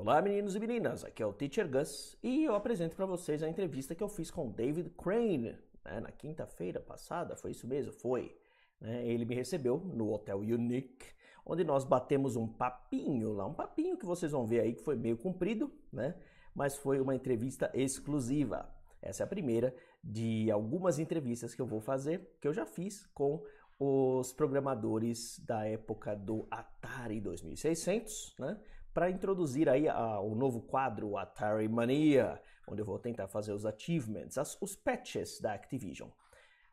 Olá meninos e meninas, aqui é o Teacher Gus e eu apresento para vocês a entrevista que eu fiz com David Crane, né, na quinta-feira passada, foi isso mesmo? Foi. Né, ele me recebeu no Hotel Unique, onde nós batemos um papinho lá, um papinho que vocês vão ver aí que foi meio comprido, né, mas foi uma entrevista exclusiva. Essa é a primeira de algumas entrevistas que eu vou fazer, que eu já fiz com os programadores da época do Atari 2600, né? Para introduzir aí o novo quadro, o Atari Mania, onde eu vou tentar fazer os achievements, os patches da Activision.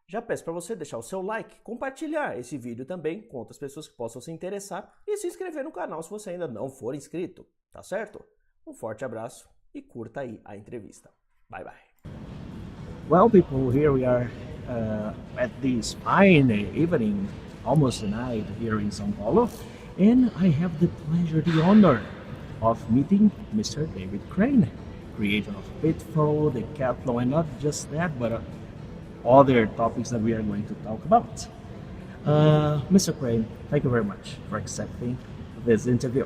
Já peço para você deixar o seu like, compartilhar esse vídeo também com outras pessoas que possam se interessar e se inscrever no canal se você ainda não for inscrito, tá certo? Um forte abraço e curta aí a entrevista. Bye bye. Well, people, here we are at this fine evening, almost night here in São Paulo, and I have the pleasure, the honor of meeting Mr. David Crane, creator of Pitfall, Decathlon, and not just that, but other topics that we are going to talk about. Mr. Crane, thank you very much for accepting this interview.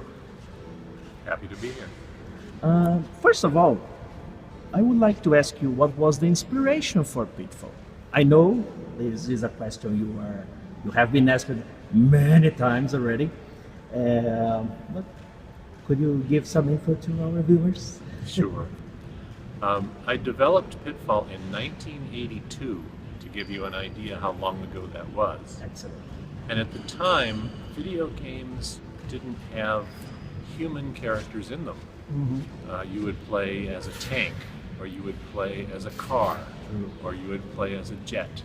Happy to be here. First of all, I would like to ask you what was the inspiration for Pitfall. I know this is a question you have been asked many times already, but could you give some info to our viewers? Sure. I developed Pitfall in 1982 to give you an idea how long ago that was. Excellent. And at the time, video games didn't have human characters in them. Mm-hmm. You would play as a tank, or you would play as a car, or you would play as a jet.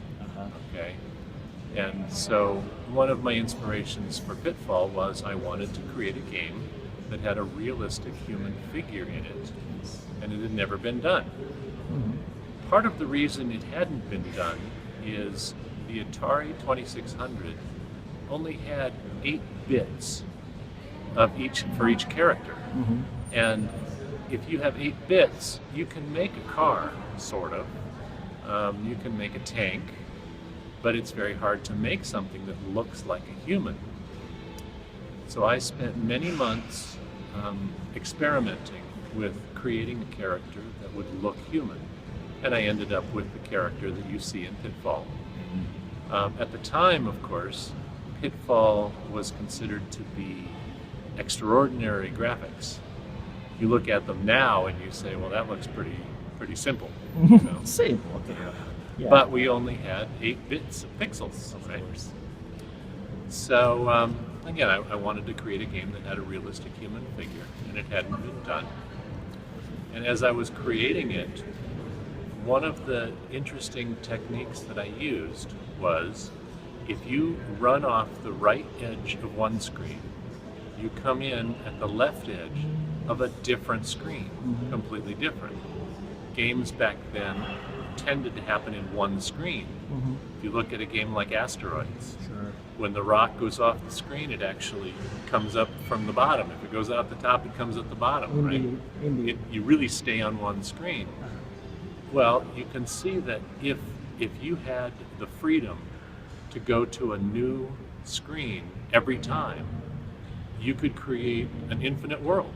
Okay. And so one of my inspirations for Pitfall was I wanted to create a game that had a realistic human figure in it, and it had never been done. Mm-hmm. Part of the reason it hadn't been done is the Atari 2600 only had 8 bits of for each character. Mm-hmm. And if you have 8 bits, you can make a car, sort of. You can make a tank, but it's very hard to make something that looks like a human. So I spent many months experimenting with creating a character that would look human, and I ended up with the character that you see in Pitfall. At the time, of course, Pitfall was considered to be extraordinary graphics. You look at them now and you say, well, that looks pretty simple. You know? Simple, okay. Yeah. But we only had 8 bits of pixels, right? So again, I wanted to create a game that had a realistic human figure, and it hadn't been done. And as I was creating it, one of the interesting techniques that I used was if you run off the right edge of one screen, you come in at the left edge of a different screen, completely different. Games back then tended to happen in one screen. If you look at a game like Asteroids, Sure. when the rock goes off the screen, it actually comes up from the bottom. If it goes out the top, it comes at the bottom, Indeed. right? Indeed. You really stay on one screen. Well, you can see that if you had the freedom to go to a new screen every time, you could create an infinite world.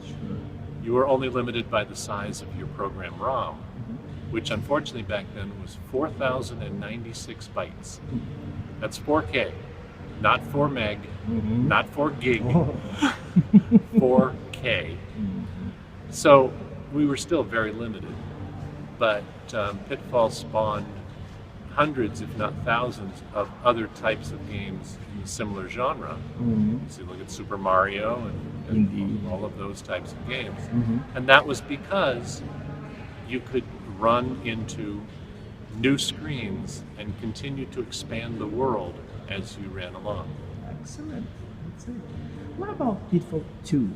Sure. You were only limited by the size of your program ROM, which unfortunately back then was 4,096 bytes. That's 4K, not 4 meg, not 4 gig, 4K. So we were still very limited, but Pitfall spawned hundreds, if not thousands, of other types of games in a similar genre. So you look at Super Mario and all of those types of games. And that was because you could run into new screens and continue to expand the world as you ran along. Excellent. Excellent. What about Pitfall 2?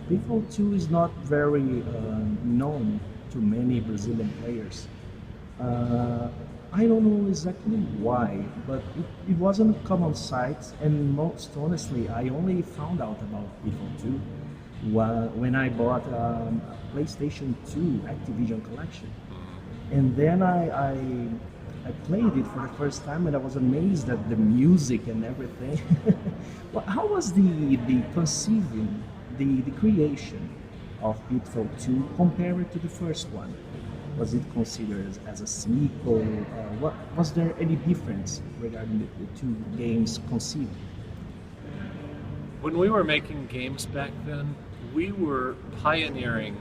Pitfall 2 is not very known to many Brazilian players. I don't know exactly why, but it wasn't a common sight, and most honestly, I only found out about Pitfall 2 when I bought a PlayStation 2 Activision collection. And then I played it for the first time, and I was amazed at the music and everything. How was the conceiving, the creation of Pitfall 2 compared to the first one? Was it considered as a sequel? Was there any difference regarding the two games conceived? When we were making games back then, we were pioneering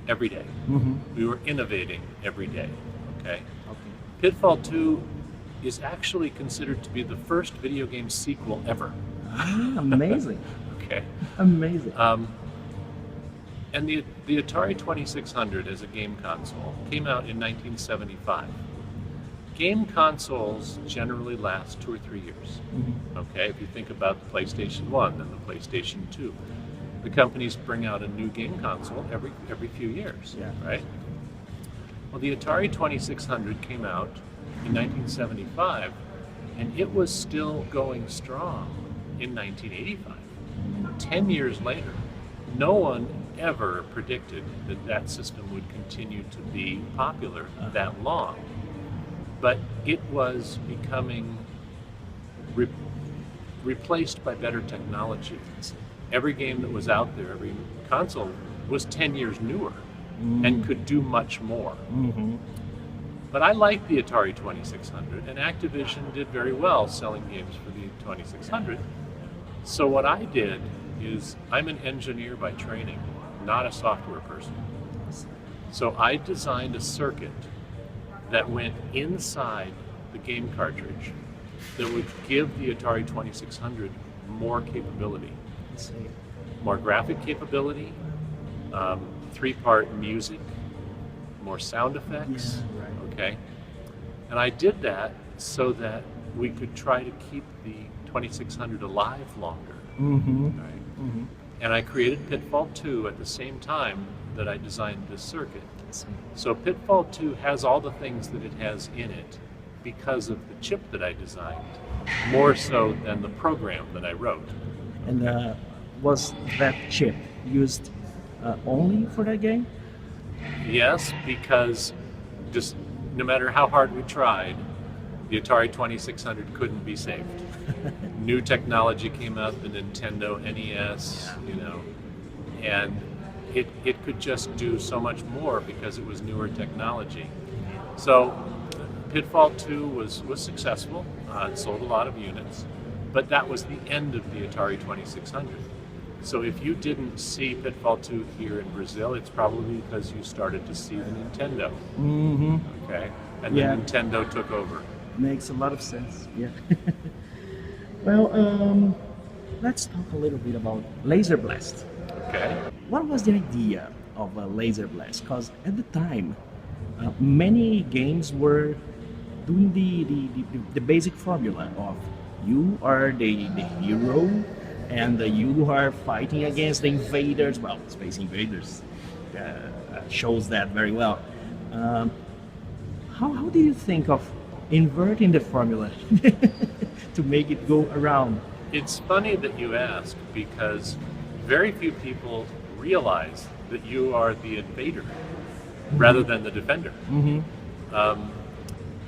every day. We were innovating every day. Okay. Pitfall 2 is actually considered to be the first video game sequel ever. Amazing. Okay. Amazing. And the Atari 2600 as a game console came out in 1975. Game consoles generally last 2 or 3 years. Okay, if you think about the PlayStation 1 and the PlayStation 2, the companies bring out a new game console every few years, right? Well, the Atari 2600 came out in 1975, and it was still going strong in 1985. 10 years later, no one ever predicted that that system would continue to be popular that long. But it was becoming replaced by better technology. Every game that was out there, every console, was 10 years newer and could do much more. But I liked the Atari 2600, and Activision did very well selling games for the 2600. So what I did is, I'm an engineer by training, not a software person. So I designed a circuit that went inside the game cartridge that would give the Atari 2600 more capability. More graphic capability, 3-part music, more sound effects, okay? And I did that so that we could try to keep the 2600 alive longer. Right? And I created Pitfall 2 at the same time that I designed this circuit. So Pitfall 2 has all the things that it has in it because of the chip that I designed, more so than the program that I wrote. And was that chip used only for that game? Yes, because just no matter how hard we tried, the Atari 2600 couldn't be saved. New technology came out, the Nintendo NES, you know, and it could just do so much more because it was newer technology. So Pitfall 2 was successful, it sold a lot of units, but that was the end of the Atari 2600. So if you didn't see Pitfall 2 here in Brazil, it's probably because you started to see the Nintendo. Okay, and then Nintendo took over. Makes a lot of sense. Yeah. Well, let's talk a little bit about Laser Blast. Okay. What was the idea of a Laser Blast? Because at the time, many games were doing the basic formula of you are the hero and you are fighting against the invaders. Well, Space Invaders shows that very well. How do you think of inverting the formula to make it go around? It's funny that you ask, because very few people realize that you are the invader rather than the defender.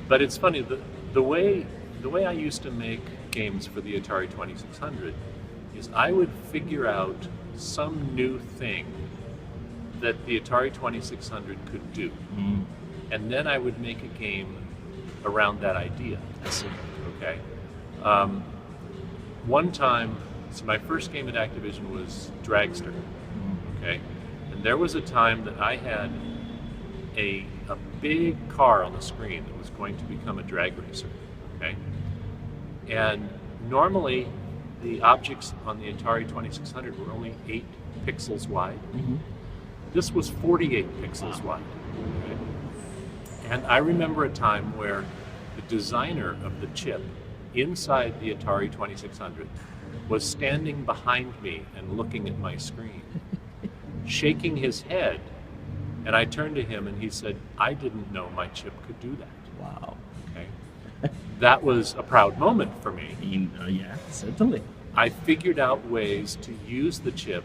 But it's funny, the way I used to make games for the Atari 2600 is I would figure out some new thing that the Atari 2600 could do, and then I would make a game around that idea. Okay. One time, so my first game at Activision was Dragster. Okay, and there was a time that I had a big car on the screen that was going to become a drag racer. Okay, and normally the objects on the Atari 2600 were only 8 pixels wide. This was 48 pixels wide. Okay? And I remember a time where the designer of the chip inside the Atari 2600 was standing behind me and looking at my screen, shaking his head, and I turned to him and he said, "I didn't know my chip could do that." Wow. Okay. That was a proud moment for me. Yeah, certainly. I figured out ways to use the chip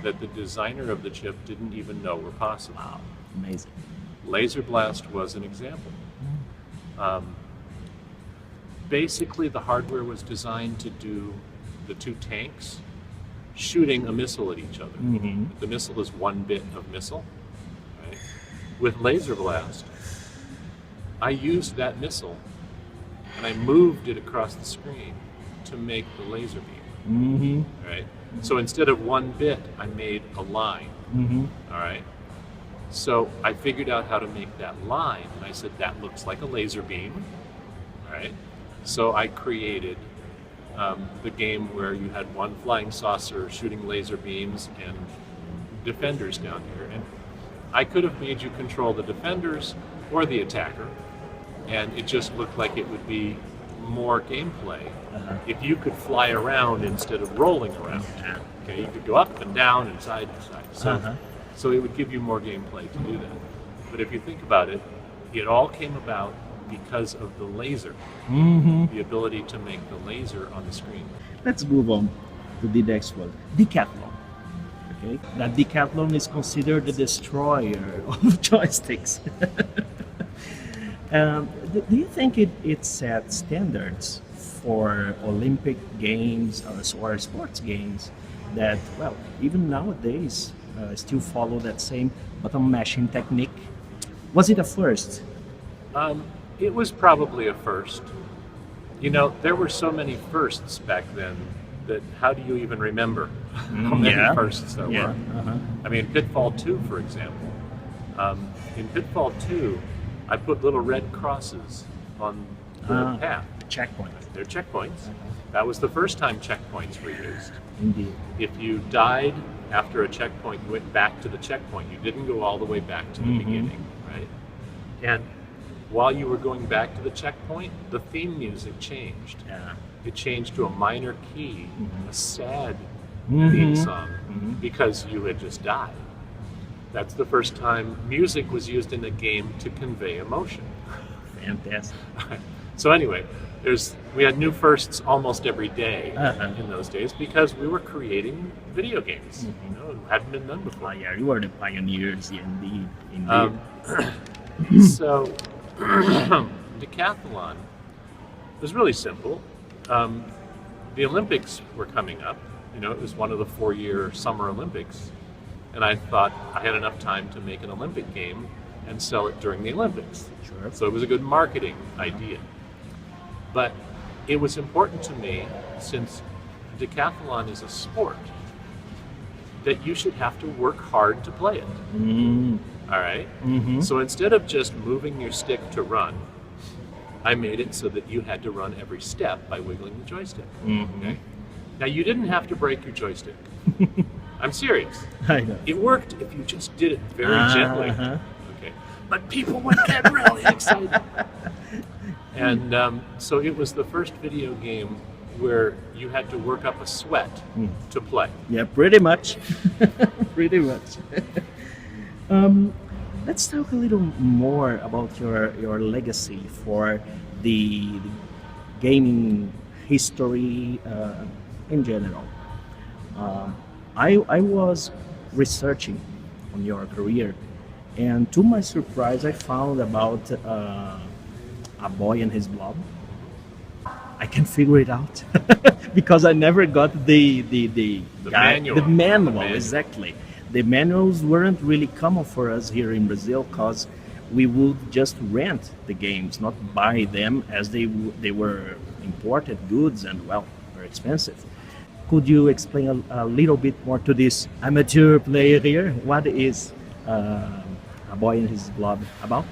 that the designer of the chip didn't even know were possible. Wow, amazing. Laser Blast was an example. Basically, the hardware was designed to do the 2 tanks, shooting a missile at each other. Mm-hmm. The missile is 1 bit of missile. Right? With Laser Blast, I used that missile and I moved it across the screen to make the laser beam. Mm-hmm. Right? So instead of 1 bit, I made a line. Mm-hmm. All right. So I figured out how to make that line, and I said that looks like a laser beam. All right. So I created the game where you had one flying saucer shooting laser beams and defenders down here, and I could have made you control the defenders or the attacker, and it just looked like it would be more gameplay if you could fly around instead of rolling around. Okay, you could go up and down and side to side. So it would give you more gameplay to do that. But if you think about it, it all came about because of the laser, the ability to make the laser on the screen. Let's move on to the next one. Decathlon. Okay, that Decathlon is considered the destroyer of joysticks. Do you think it sets standards for Olympic games or sports games that, well, even nowadays still follow that same button mashing technique? Was it a first? It was probably a first. You know, there were so many firsts back then that how do you even remember how many firsts there were? I mean, Pitfall 2, for example. In Pitfall 2, I put little red crosses on the path. Checkpoints. They're checkpoints. That was the first time checkpoints were used. Indeed. If you died after a checkpoint, you went back to the checkpoint. You didn't go all the way back to the beginning, right? And while you were going back to the checkpoint, the theme music changed. It changed to a minor key, a sad theme song, because you had just died. That's the first time music was used in a game to convey emotion. Fantastic. So anyway, we had new firsts almost every day in those days because we were creating video games. You know, it hadn't been done before. Yeah, you were the pioneers, indeed. So Decathlon was really simple. The Olympics were coming up. You know, it was one of the 4-year Summer Olympics. And I thought I had enough time to make an Olympic game and sell it during the Olympics. Sure. So it was a good marketing idea. But it was important to me, since decathlon is a sport, that you should have to work hard to play it. All right? So instead of just moving your stick to run, I made it so that you had to run every step by wiggling the joystick. Okay? Now, you didn't have to break your joystick. I'm serious. I know. It worked if you just did it very gently. Okay. But people would get really excited. And so it was the first video game where you had to work up a sweat to play. Yeah, pretty much. Pretty much. Let's talk a little more about your legacy for the gaming history in general. I was researching on your career, and to my surprise, I found about A Boy and His Blob. I can figure it out because I never got the manual. The manual, exactly. The manuals weren't really common for us here in Brazil because we would just rent the games, not buy them, as they were imported goods and, well, very expensive. Could you explain a little bit more to this amateur player here? What is A Boy and His Blob about?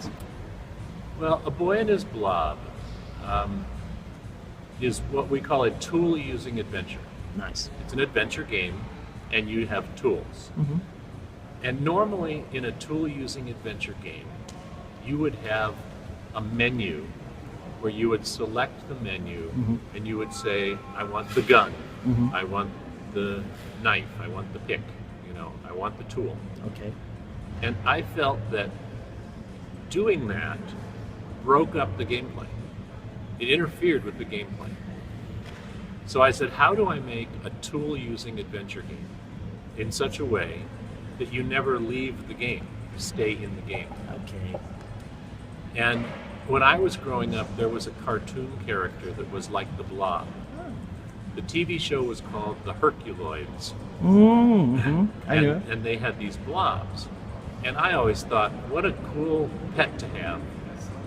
Well, A Boy and His Blob is what we call a tool-using adventure. Nice. It's an adventure game, and you have tools. And normally in a tool-using adventure game, you would have a menu where you would select the menu and you would say, I want the gun, I want the knife, I want the pick, I want the tool. Okay. And I felt that doing that broke up the gameplay. It interfered with the gameplay. So I said, how do I make a tool-using adventure game in such a way that you never leave the game, you stay in the game? Okay. And when I was growing up, there was a cartoon character that was like the Blob. The TV show was called The Herculoids. I know. And they had these blobs. And I always thought, what a cool pet to have.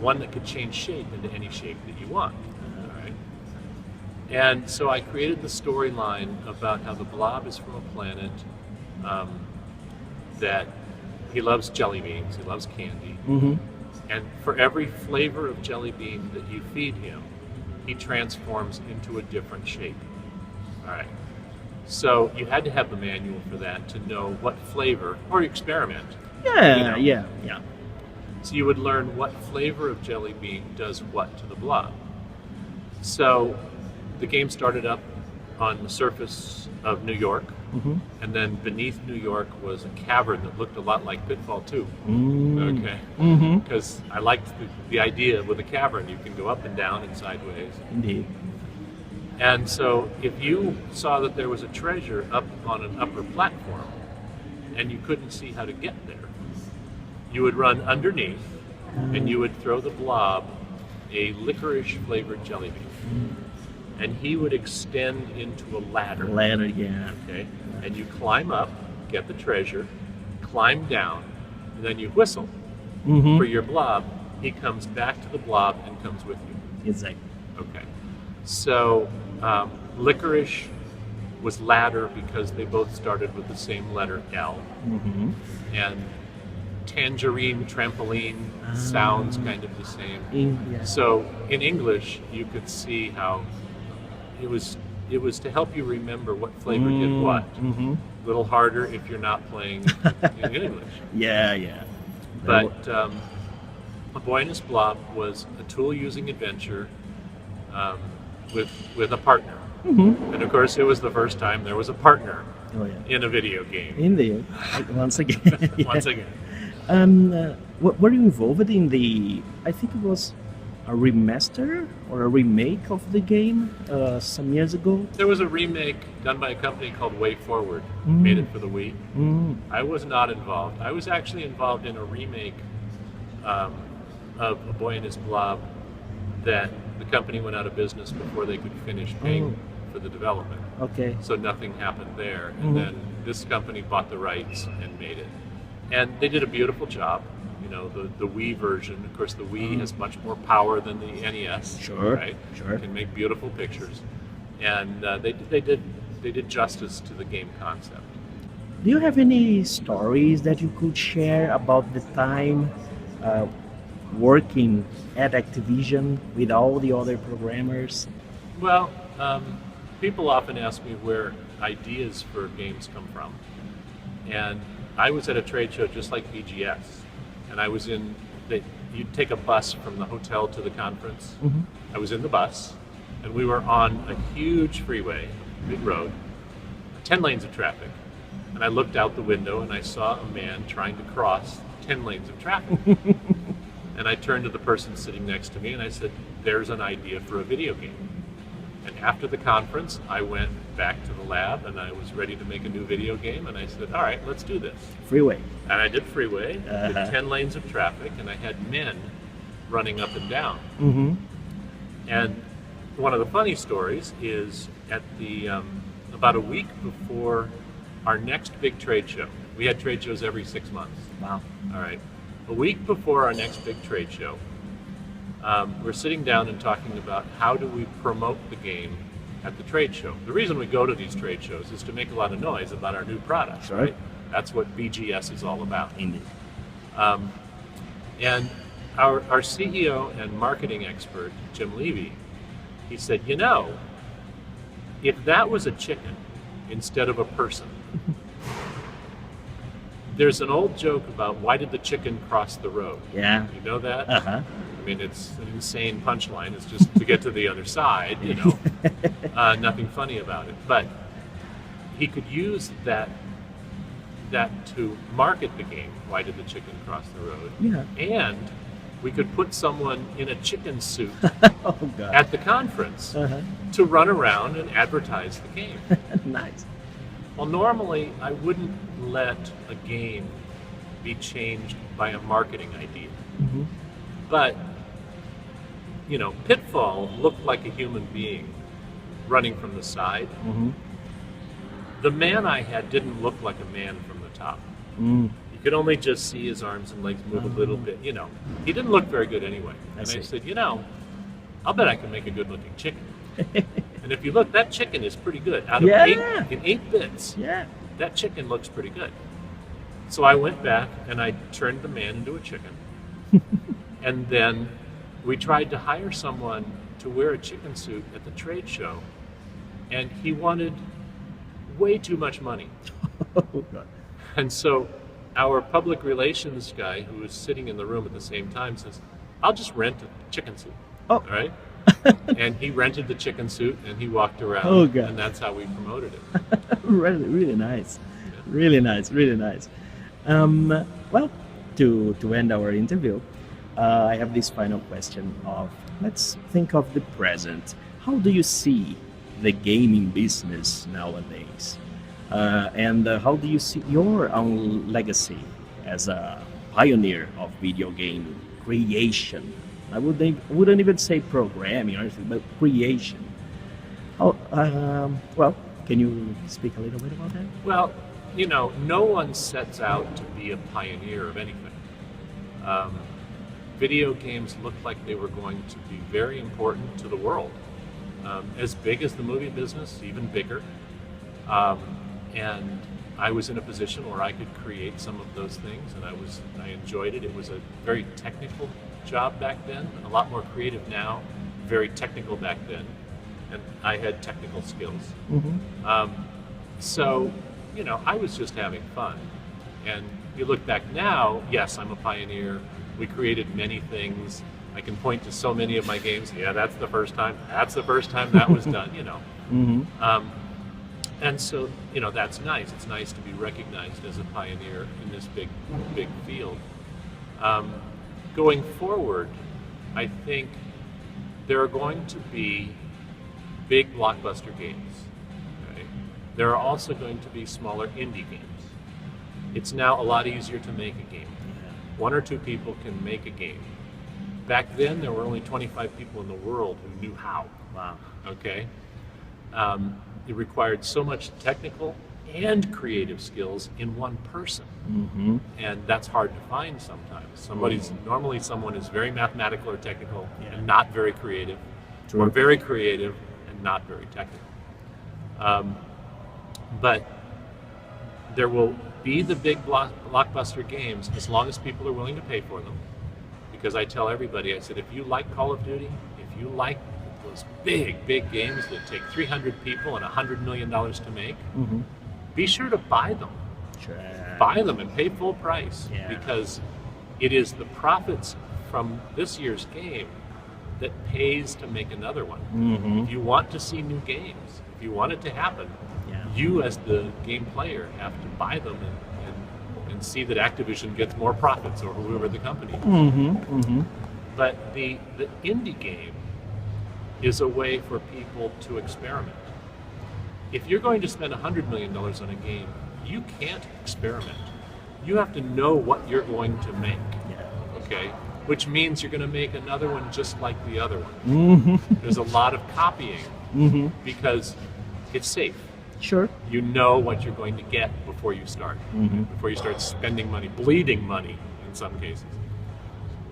One that could change shape into any shape that you want. All right. And so I created the storyline about how the blob is from a planet that he loves jelly beans, he loves candy. And for every flavor of jelly bean that you feed him, he transforms into a different shape. All right. So you had to have the manual for that to know what flavor, or experiment. Yeah, you know. yeah. So you would learn what flavor of jelly bean does what to the blob. So the game started up on the surface of New York, and then beneath New York was a cavern that looked a lot like Pitfall 2. Okay. Because I liked the idea with a cavern, you can go up and down and sideways. Indeed. And so if you saw that there was a treasure up on an upper platform and you couldn't see how to get there, you would run underneath and you would throw the blob a licorice flavored jelly bean. And he would extend into a ladder. Ladder, yeah. Okay. And you climb up, get the treasure, climb down, and then you whistle for your blob. He comes back to the blob and comes with you. Exactly. Okay. So licorice was ladder because they both started with the same letter L. And tangerine, trampoline sounds kind of the same. Yeah. So in English, you could see how it was to help you remember what flavor did what. A little harder if you're not playing in English. Yeah. But A Boy and His Blob was a tool-using adventure with a partner. And of course, it was the first time there was a partner in a video game. Indeed. Once again. Once again. Were you involved in the, I think it was a remaster or a remake of the game some years ago? There was a remake done by a company called Way Forward, made it for the Wii. I was not involved. I was actually involved in a remake of A Boy and His Blob that the company went out of business before they could finish paying for the development. Okay. So nothing happened there. And then this company bought the rights and made it. And they did a beautiful job. You know, the Wii version, of course, the Wii has much more power than the NES. Sure, right? sure. Can make beautiful pictures, and they did justice to the game concept. Do you have any stories that you could share about the time working at Activision with all the other programmers? Well, people often ask me where ideas for games come from, and I was at a trade show just like BGS. And I was you'd take a bus from the hotel to the conference. I was in the bus, and we were on a huge freeway, big road, 10 lanes of traffic. And I looked out the window and I saw a man trying to cross 10 lanes of traffic. And I turned to the person sitting next to me and I said, there's an idea for a video game. And after the conference, I went back to the lab and I was ready to make a new video game. And I said, all right, let's do this. Freeway. And I did freeway, did 10 lanes of traffic, and I had men running up and down. And one of the funny stories is at the about a week before our next big trade show. We had trade shows every 6 months. Wow. All right. A week before our next big trade show, we're sitting down and talking about how do we promote the game at the trade show. The reason we go to these trade shows is to make a lot of noise about our new products, right? That's what BGS is all about. Indeed. And our CEO and marketing expert, Jim Levy, he said, you know, if that was a chicken instead of a person, there's an old joke about why did the chicken cross the road? Yeah. You know that? Uh-huh. I mean, it's an insane punchline. It's just to get to the other side, you know. Nothing funny about it. But he could use that to market the game. Why did the chicken cross the road? Yeah. And we could put someone in a chicken suit Oh, God. at the conference Uh-huh. to run around and advertise the game. Nice. Well, normally I wouldn't let a game be changed by a marketing idea. But, you know, Pitfall looked like a human being running from the side. The man I had didn't look like a man from the top. You could only just see his arms and legs move a little bit, you know. He didn't look very good anyway. And I said, you know, I'll bet I can make a good looking chicken. And if you look, that chicken is pretty good. Out of in 8 bits, that chicken looks pretty good. So I went back and I turned the man into a chicken. And then we tried to hire someone to wear a chicken suit at the trade show. And he wanted way too much money. And so our public relations guy, who was sitting in the room at the same time, says, I'll just rent a chicken suit. All right? And he rented the chicken suit and he walked around. And that's how we promoted it. Really nice. Really nice, really nice. Well, to end our interview, I have this final question of, let's think of the present. How do you see the gaming business nowadays? And how do you see your own legacy as a pioneer of video game creation? I wouldn't even say programming or anything, but creation. Well, can you speak a little bit about that? Well, you know, no one sets out to be a pioneer of anything. Video games looked like they were going to be very important to the world. As big as the movie business, even bigger. And I was in a position where I could create some of those things, and I enjoyed it. It was a very technical job back then, a lot more creative now, very technical back then, and I had technical skills. So, you know, I was just having fun. And you look back now, yes, I'm a pioneer. We created many things. I can point to so many of my games. Yeah, that's the first time that was done, you know. And so, you know, that's nice. It's nice to be recognized as a pioneer in this big field. Going forward, I think there are going to be big blockbuster games. Okay? There are also going to be smaller indie games. It's now a lot easier to make a game. 1 or 2 people can make a game. Back then, there were only 25 people in the world who knew how. Wow. Okay? It required so much technical and creative skills in one person. And that's hard to find sometimes. Normally someone is very mathematical or technical and not very creative, or very creative and not very technical. But there will be the big blockbuster games as long as people are willing to pay for them. Because I tell everybody, I said, if you like Call of Duty, if you like those big games that take 300 people and $100 million to make, be sure to buy them. Buy them and pay full price, because it is the profits from this year's game that pays to make another one. If you want to see new games, if you want it to happen, you as the game player have to buy them and see that Activision gets more profits, or whoever the company is. But the indie game is a way for people to experiment. If you're going to spend $100 million on a game, you can't experiment. You have to know what you're going to make. Okay? Which means you're going to make another one just like the other one. There's a lot of copying because it's safe. You know what you're going to get before you start. Before you start spending money, bleeding money in some cases.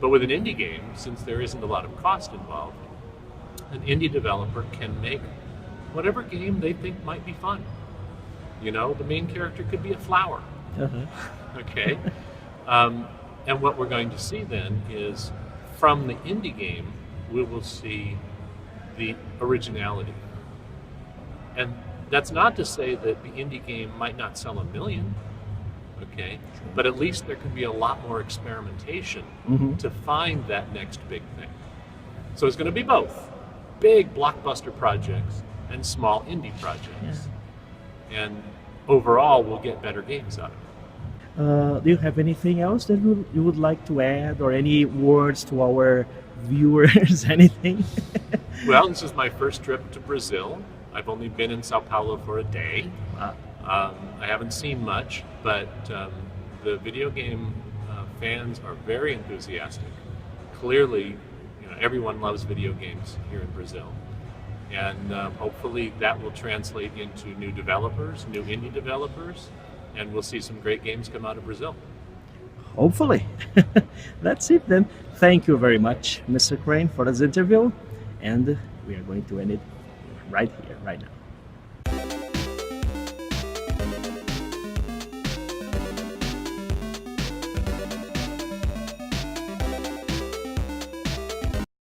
But with an indie game, since there isn't a lot of cost involved, an indie developer can make whatever game they think might be fun. You know, the main character could be a flower. Okay? And what we're going to see then is, from the indie game, we will see the originality. And that's not to say that the indie game might not sell 1 million, okay? But at least there can be a lot more experimentation to find that next big thing. So it's going to be both big blockbuster projects and small indie projects. And overall, we'll get better games out of it. Do you have anything else that you would like to add, or any words to our viewers, anything? Well, this is my first trip to Brazil. I've only been in Sao Paulo for a day. I haven't seen much, but the video game fans are very enthusiastic. Clearly, you know, everyone loves video games here in Brazil. And hopefully that will translate into new developers, new indie developers, and we'll see some great games come out of Brazil. Hopefully. That's it then. Thank you very much, Mr. Crane, for this interview. And we are going to end it right here, right now.